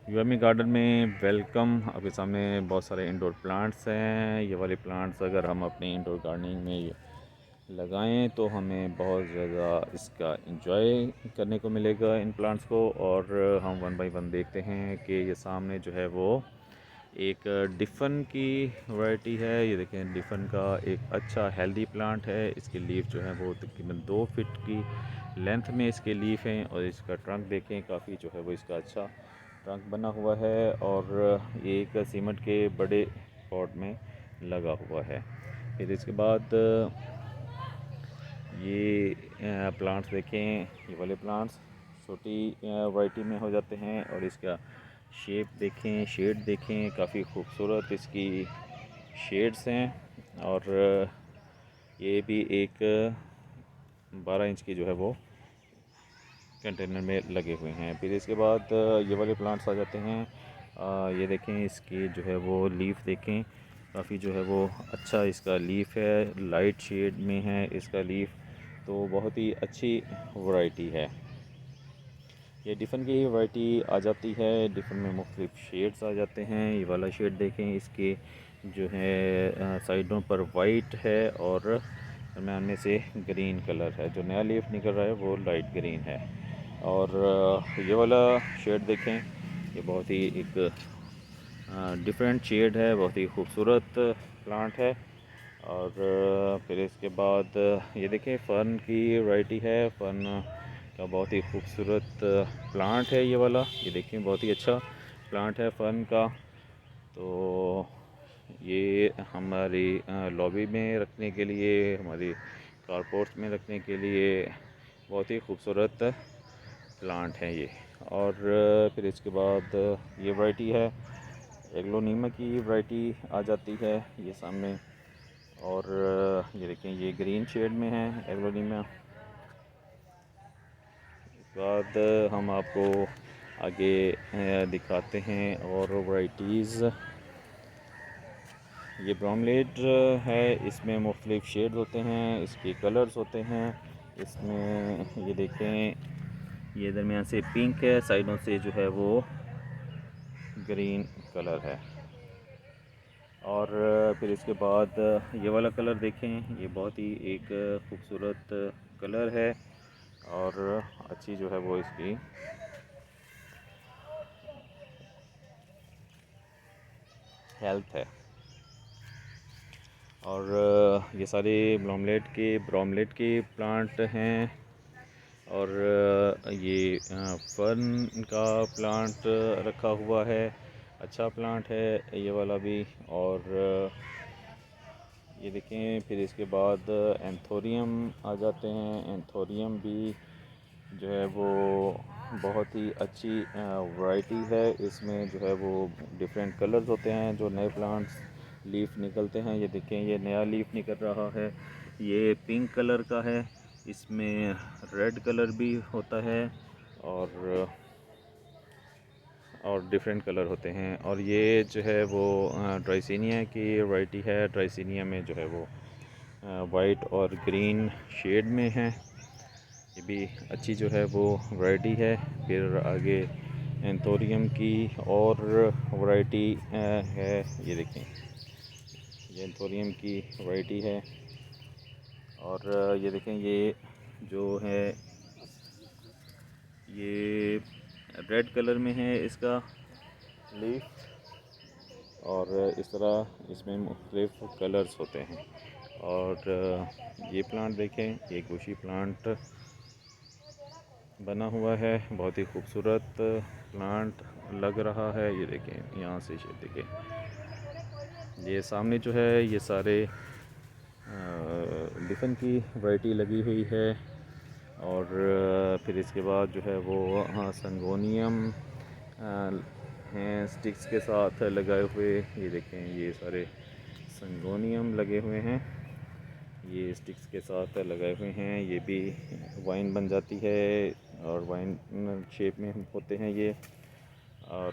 यूएमई garden में welcome. आपके सामने बहुत सारे इंडोर प्लांट्स हैं। ये वाले प्लांट्स अगर हम अपने इंडोर गार्डनिंग में लगाएं तो हमें बहुत ज़्यादा इसका एंजॉय करने को मिलेगा इन प्लांट्स को। और हम वन बाय वन देखते हैं कि ये सामने जो है वो एक डिफ़न की वैरायटी है। ये देखें, डिफ़न का एक अच्छा हेल्दी प्लांट है। इसके लीफ जो है वो तकरीबन 2 फीट की लेंथ में इसके लीफ हैं। और इसका ट्रंक देखें, काफ़ी जो है वो इसका अच्छा ट्रंक बना हुआ है। और ये एक सीमेंट के बड़े पॉट में लगा हुआ है। फिर इसके बाद ये प्लांट्स देखें, ये वाले प्लांट्स छोटी वैरायटी में हो जाते हैं। और इसका शेप देखें, शेड देखें, काफ़ी खूबसूरत इसकी शेड्स हैं। और ये भी एक 12 इंच की जो है वो कंटेनर में लगे हुए हैं। फिर इसके बाद ये वाले प्लांट्स आ जाते हैं। ये देखें, इसकी जो है वो लीफ देखें, काफ़ी जो है वो अच्छा इसका लीफ है, लाइट शेड में है इसका लीफ। तो बहुत ही अच्छी वैरायटी है। ये डिफ़न की वैरायटी आ जाती है। डिफ़न में मुख्तलिफ शेड्स आ जाते हैं। ये वाला शेड देखें, इसके जो है साइडों पर वाइट है और दरम्यान में से ग्रीन कलर है। जो नया लीफ निकल रहा है वो लाइट ग्रीन है। और ये वाला शेड देखें, ये बहुत ही एक डिफरेंट शेड है, बहुत ही खूबसूरत प्लांट है। और फिर इसके बाद ये देखें, फ़र्न की वैरायटी है। फ़र्न का बहुत ही खूबसूरत प्लांट है ये वाला। ये देखें, बहुत ही अच्छा प्लांट है फ़र्न का। तो ये हमारी लॉबी में रखने के लिए, हमारी कारपोर्ट्स में रखने के लिए बहुत ही खूबसूरत प्लांट है ये। और फिर इसके बाद ये वैरायटी है, एग्लोनीमा की वैरायटी आ जाती है ये सामने। और ये देखें, ये ग्रीन शेड में है एग्लोनीमा। इसके बाद हम आपको आगे दिखाते हैं और वैरायटीज़। ये ब्रोमलेट है, इसमें मुख्तलिफ़ शेड्स होते हैं, इसके कलर्स होते हैं। इसमें ये देखें, ये दरमियान से पिंक है, साइडों से जो है वो ग्रीन कलर है। और फिर इसके बाद ये वाला कलर देखें, ये बहुत ही एक खूबसूरत कलर है। और अच्छी जो है वो इसकी हेल्थ है। और ये सारे ब्रोमलेट के प्लांट हैं। और ये फर्न का प्लांट रखा हुआ है, अच्छा प्लांट है ये वाला भी। और ये देखें, फिर इसके बाद एंथोरियम आ जाते हैं। एंथोरियम भी जो है वो बहुत ही अच्छी वैरायटी है। इसमें जो है वो डिफरेंट कलर्स होते हैं। जो नए प्लांट्स लीफ निकलते हैं, ये देखें, ये नया लीफ निकल रहा है, ये पिंक कलर का है। इसमें रेड कलर भी होता है और डिफरेंट कलर होते हैं। और ये जो है वो ड्राइसिनिया की वैरायटी है। ड्राइसिनिया में जो है वो वाइट और ग्रीन शेड में है। ये भी अच्छी जो है वो वैरायटी है। फिर आगे एंथोरियम की और वैरायटी है। ये देखें, ये एंथोरियम की वैरायटी है। और ये देखें, ये जो है ये रेड कलर में है इसका लीफ। और इस तरह इसमें मुख्तलिफ कलर्स होते हैं। और ये प्लांट देखें, ये गुशी प्लांट बना हुआ है, बहुत ही खूबसूरत प्लांट लग रहा है। ये देखें, यहाँ से देखें, ये सामने जो है ये सारे डिफन की वैरायटी लगी हुई है। और फिर इसके बाद जो है वो हाँ संगोनियम हैं स्टिक्स के साथ लगाए हुए। ये देखें, ये सारे संगोनियम लगे हुए हैं, ये स्टिक्स के साथ लगाए हुए हैं। ये भी वाइन बन जाती है और वाइन शेप में होते हैं ये। और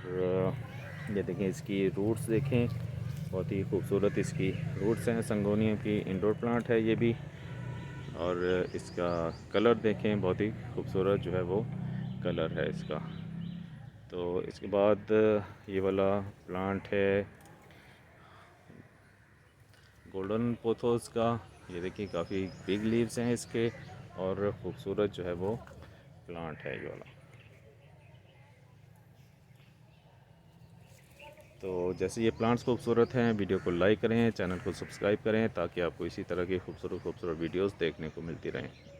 ये देखें, इसकी रूट्स देखें, बहुत ही खूबसूरत इसकी रूट्स हैं। संगोनियम की इंडोर प्लांट है ये भी। और इसका कलर देखें, बहुत ही खूबसूरत जो है वो कलर है इसका। तो तो इसके बाद ये वाला प्लांट है गोल्डन पोथोस का। ये देखिए काफ़ी बिग लीव्स हैं इसके और ख़ूबसूरत जो है वो प्लांट है ये वाला। तो जैसे ये प्लांट्स खूबसूरत हैं, वीडियो को लाइक करें, चैनल को सब्सक्राइब करें ताकि आपको इसी तरह की खूबसूरत वीडियोस देखने को मिलती रहें।